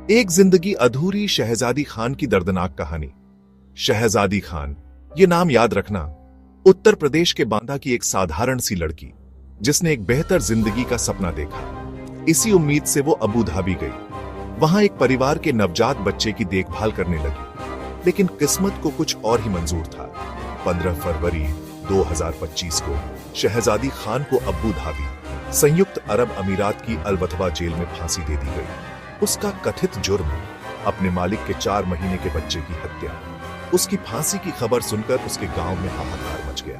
एक जिंदगी अधूरी शहजादी खान की दर्दनाक कहानी। शहजादी खान, ये नाम याद रखना। उत्तर प्रदेश के बांदा की एक साधारण सी लड़की जिसने एक बेहतर जिंदगी का सपना देखा। इसी उम्मीद से वो अबू धाबी गई। वहां एक परिवार के नवजात बच्चे की देखभाल करने लगी, लेकिन किस्मत को कुछ और ही मंजूर था। 15 फरवरी 2025 को शहजादी खान को अबू धाबी, संयुक्त अरब अमीरात की अलवतवा जेल में फांसी दे दी गई। उसका कथित जुर्म अपने मालिक के 4 महीने के बच्चे की हत्या। उसकी फांसी की खबर सुनकर उसके गांव में हाहाकार मच गया।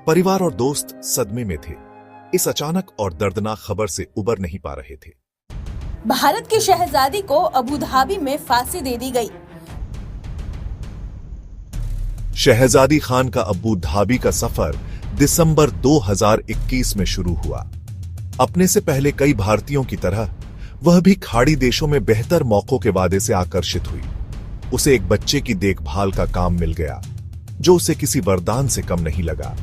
परिवार और दोस्त सदमे में थे। इस अचानक और दर्दनाक खबर से उबर नहीं पा रहे थे। भारत की शहजादी को अबू धाबी में फांसी दे दी गई। शहजादी खान का अबू धाबी का सफर दिसंबर 2021 में शुरू हुआ। अपने से पहले कई भारतीयों की तरह वह भी खाड़ी देशों में बेहतर मौकों के वादे से आकर्षित हुई। उसे एक बच्चे की देखभाल का काम मिल गया, जो उसे किसी वरदान से कम नहीं लगा।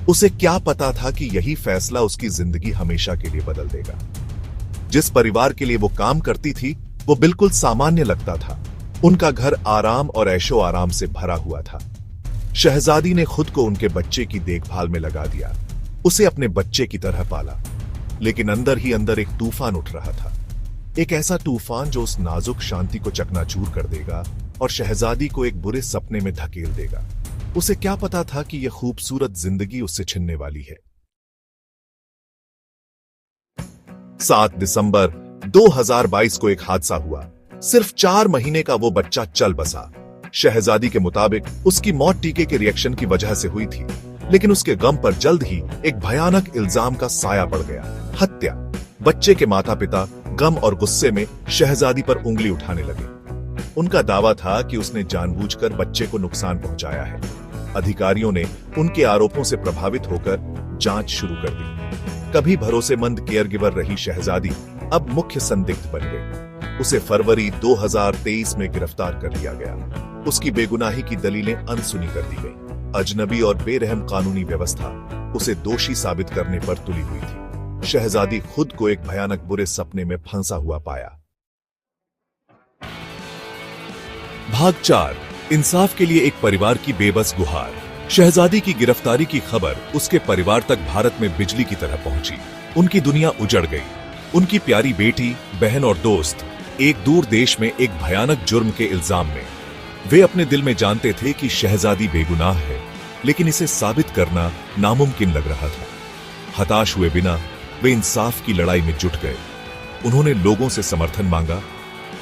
उसे क्या पता था कि यही फैसला उसकी जिंदगी हमेशा के लिए बदल देगा। जिस परिवार के लिए वो काम करती थी, वो बिल्कुल सामान्य लगता था। उनका घर आराम और ऐशो आराम से भरा हुआ था। शहजादी ने खुद को उनके बच्चे की देखभाल में लगा दिया। उसे अपने बच्चे की तरह पाला, लेकिन अंदर ही अंदर एक तूफान उठ रहा था। एक ऐसा तूफान जो उस नाजुक शांति को चकनाचूर कर देगा और शहजादी को एक बुरे सपने में धकेल देगा। उसे क्या पता था कि यह खूबसूरत जिंदगी उससे छिनने वाली है। 7 दिसंबर 2022 को एक हादसा हुआ। सिर्फ 4 महीने का वो बच्चा चल बसा। शहजादी के मुताबिक उसकी मौत टीके के रिएक्शन की वजह से हुई थी, लेकिन उसके गम पर जल्द ही एक भयानक इल्जाम का साया पड़ गया, हत्या। बच्चे के माता पिता गम और गुस्से में शहजादी पर उंगली उठाने लगे। उनका दावा था कि उसने जानबूझकर बच्चे को नुकसान पहुंचाया है। अधिकारियों ने उनके आरोपों से प्रभावित होकर जांच शुरू कर दी। कभी भरोसेमंद केयरगिवर रही शहजादी अब मुख्य संदिग्ध बन गई। उसे फरवरी 2023 में गिरफ्तार कर लिया गया। उसकी बेगुनाही की दलीलें अनसुनी कर दी गईं। अजनबी और बेरहम कानूनी व्यवस्था उसे दोषी साबित करने पर तुली हुई थी। शहजादी खुद को एक भयानक बुरे सपने में फंसा हुआ पाया। भाग 4, इंसाफ के लिए एक परिवार की बेबस गुहार। शहजादी की गिरफ्तारी की खबर उसके परिवार तक भारत में बिजली की तरह पहुंची। उनकी दुनिया उजड़ गई। उनकी प्यारी बेटी, बहन और दोस्त एक दूर देश में एक भयानक जुर्म के इल्जाम में। वे अपने दिल में जानते थे कि शहजादी बेगुनाह है, लेकिन इसे साबित करना नामुमकिन लग रहा था। हताश हुए बिना वे इंसाफ की लड़ाई में जुट गए। उन्होंने लोगों से समर्थन मांगा,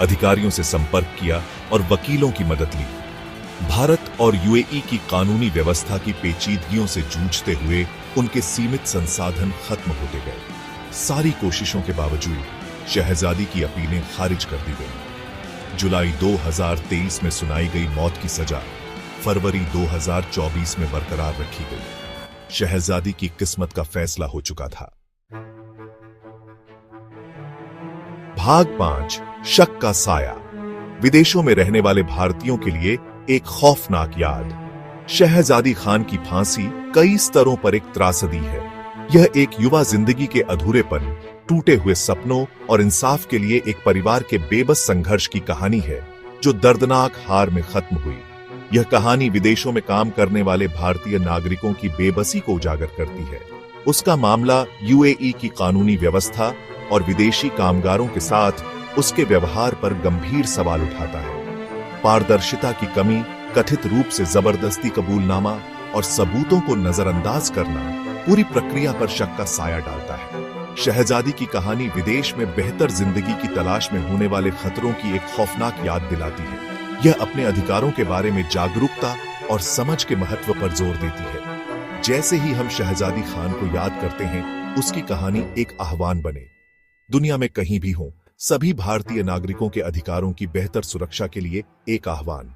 अधिकारियों से संपर्क किया और वकीलों की मदद ली। भारत और यूएई की कानूनी व्यवस्था की पेचीदगियों से जूझते हुए उनके सीमित संसाधन खत्म होते गए। सारी कोशिशों के बावजूद शहजादी की अपीलें खारिज कर दी गईं। जुलाई 2023 में सुनाई गई मौत की सजा फरवरी 2024 में बरकरार रखी गई। शहजादी की किस्मत का फैसला हो चुका था। भाग 5, शक का साया। विदेशों में रहने वाले भारतीयों के लिए एक खौफनाक याद। शहजादी खान की फांसी कई स्तरों पर एक त्रासदी है। यह एक युवा जिंदगी के अधूरेपन, टूटे हुए सपनों और इंसाफ के लिए एक परिवार के बेबस संघर्ष की कहानी है, जो दर्दनाक हार में खत्म हुई। यह कहानी विदेशों में काम करने वाले भारतीय नागरिकों की बेबसी को उजागर करती है। उसका मामला यूएई की कानूनी व्यवस्था और विदेशी कामगारों के साथ उसके व्यवहार पर गंभीर सवाल उठाता है। पारदर्शिता की कमी, कथित रूप से जबरदस्ती कबूलनामा और सबूतों को नजरअंदाज करना पूरी प्रक्रिया पर शक का साया डालता है। शहजादी की कहानी विदेश में बेहतर जिंदगी की तलाश में होने वाले खतरों की एक खौफनाक याद दिलाती है। यह अपने अधिकारों के बारे में जागरूकता और समझ के महत्व पर जोर देती है। जैसे ही हम शहजादी खान को याद करते हैं, उसकी कहानी एक आह्वान बने। दुनिया में कहीं भी हो, सभी भारतीय नागरिकों के अधिकारों की बेहतर सुरक्षा के लिए एक आह्वान।